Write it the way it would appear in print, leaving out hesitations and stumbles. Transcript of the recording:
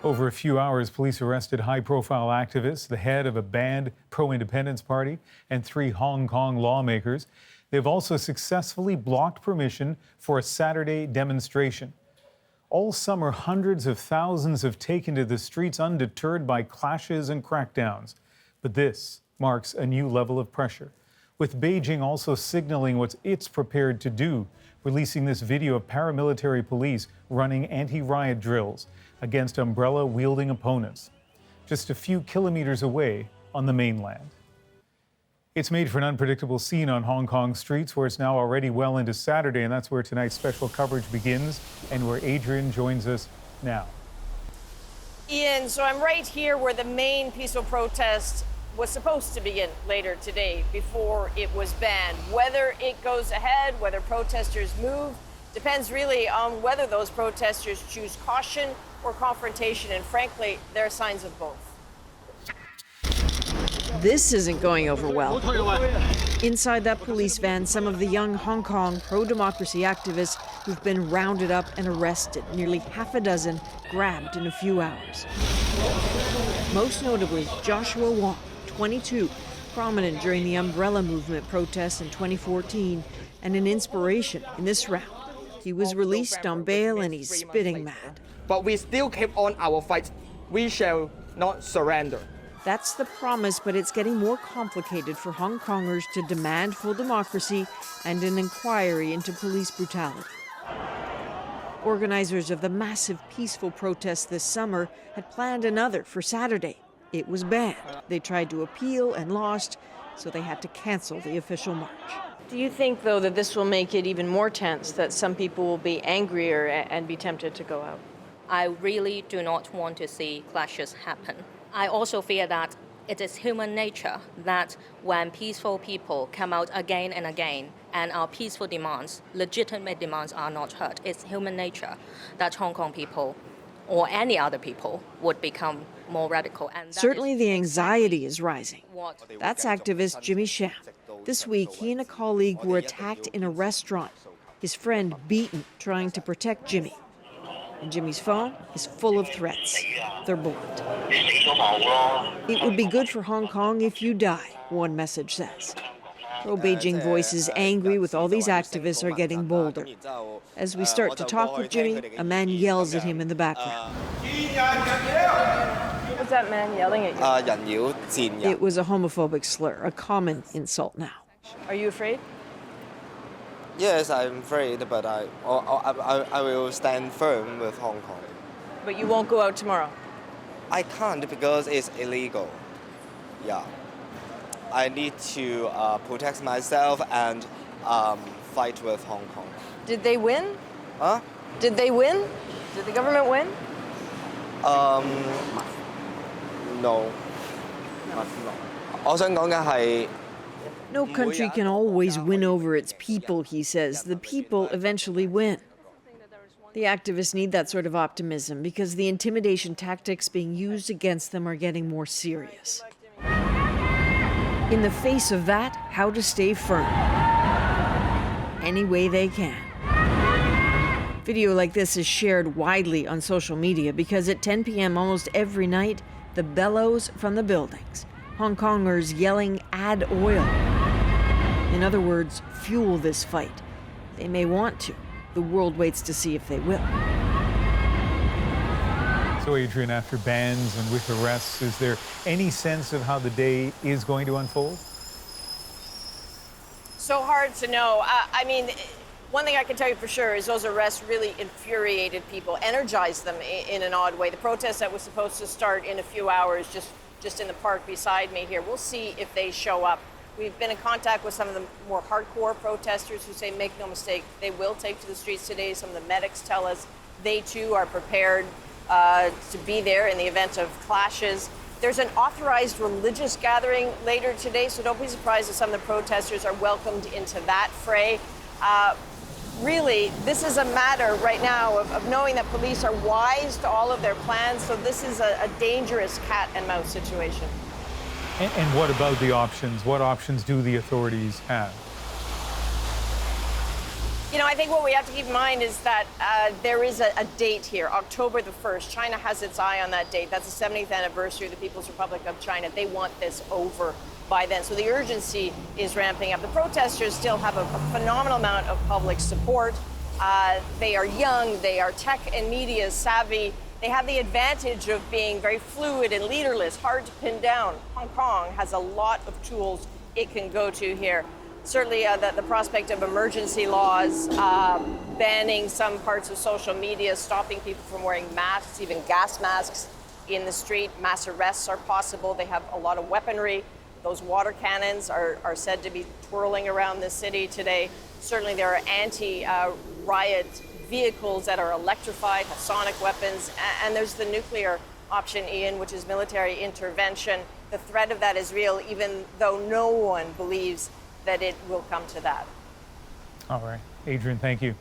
Over a few hours, police arrested high-profile activists, the head of a banned pro-independence party, and 3 Hong Kong lawmakers. They've also successfully blocked permission for a Saturday demonstration. All summer, hundreds of thousands have taken to the streets undeterred by clashes and crackdowns. But this marks a new level of pressure, with Beijing also signaling what it's prepared to do, releasing this video of paramilitary police running anti-riot drills against umbrella-wielding opponents, just a few kilometers away on the mainland. It's made for an unpredictable scene on Hong Kong streets, where it's now already well into Saturday, and that's where tonight's special coverage begins, and where Adrian joins us now. Ian, so I'm right here where the main peaceful protest was supposed to begin later today before it was banned. Whether it goes ahead, whether protesters move, depends really on whether those protesters choose caution or confrontation, and frankly, there are signs of both. This isn't going over well. Inside that police van, some of the young Hong Kong pro-democracy activists who've been rounded up and arrested, nearly half a dozen grabbed in a few hours. Most notably, Joshua Wong, 22, prominent during the Umbrella Movement protests in 2014, and an inspiration in this round. He was released on bail and he's spitting mad. But we still keep on our fight. We shall not surrender. That's the promise, but it's getting more complicated for Hong Kongers to demand full democracy and an inquiry into police brutality. Organizers of the massive peaceful protest this summer had planned another for Saturday. It was banned. They tried to appeal and lost, so they had to cancel the official march. Do you think, though, that this will make it even more tense, that some people will be angrier and be tempted to go out? I really do not want to see clashes happen. I also fear that it is human nature that when peaceful people come out again and again and our peaceful demands, legitimate demands, are not heard, it's human nature that Hong Kong people or any other people would become more radical. And certainly the anxiety is rising. That's activist Jimmy Sham. This week, he and a colleague were attacked in a restaurant. His friend beaten trying to protect Jimmy. And Jimmy's phone is full of threats. They're blocked. It would be good for Hong Kong if you die, one message says. Pro-Beijing voices angry with all these activists are getting bolder. As we start to talk with Jimmy, a man yells at him in the background. What's that man yelling at you? It was a homophobic slur, a common insult now. Are you afraid? Yes, I'm afraid, but I will stand firm with Hong Kong. But you won't go out tomorrow? I can't because it's illegal. Yeah. I need to protect myself and fight with Hong Kong. Did they win? Huh? Did they win? Did the government win? No. No country can always win over its people, he says. The people eventually win. The activists need that sort of optimism because the intimidation tactics being used against them are getting more serious. In the face of that, how to stay firm. Any way they can. Video like this is shared widely on social media because at 10 p.m. almost every night, the bellows from the buildings. Hong Kongers yelling, "Add oil." In other words, fuel this fight. They may want to. The world waits to see if they will. So, Adrian, after bans and with arrests, is there any sense of how the day is going to unfold? So hard to know. I mean, one thing I can tell you for sure is those arrests really infuriated people, energized them in an odd way. The protest that was supposed to start in a few hours just in the park beside me here, we'll see if they show up. We've been in contact with some of the more hardcore protesters who say, make no mistake, they will take to the streets today. Some of the medics tell us they too are prepared to be there in the event of clashes. There's an authorized religious gathering later today, so don't be surprised if some of the protesters are welcomed into that fray. Really, this is a matter right now of knowing that police are wise to all of their plans, so this is a dangerous cat and mouse situation. And what about the options? What options do the authorities have? You know, I think what we have to keep in mind is that there is a date here, October the 1st. China has its eye on that date. That's the 70th anniversary of the People's Republic of China. They want this over by then. So the urgency is ramping up. The protesters still have a phenomenal amount of public support. They are young, they are tech and media savvy. They have the advantage of being very fluid and leaderless, hard to pin down. Hong Kong has a lot of tools it can go to here. Certainly the prospect of emergency laws, banning some parts of social media, stopping people from wearing masks, even gas masks in the street. Mass arrests are possible. They have a lot of weaponry. Those water cannons are said to be twirling around the city today. Certainly there are anti-riot vehicles that are electrified, have sonic weapons, and there's the nuclear option, Ian, which is military intervention. The threat of that is real, even though no one believes that it will come to that. All right. Adrian, thank you.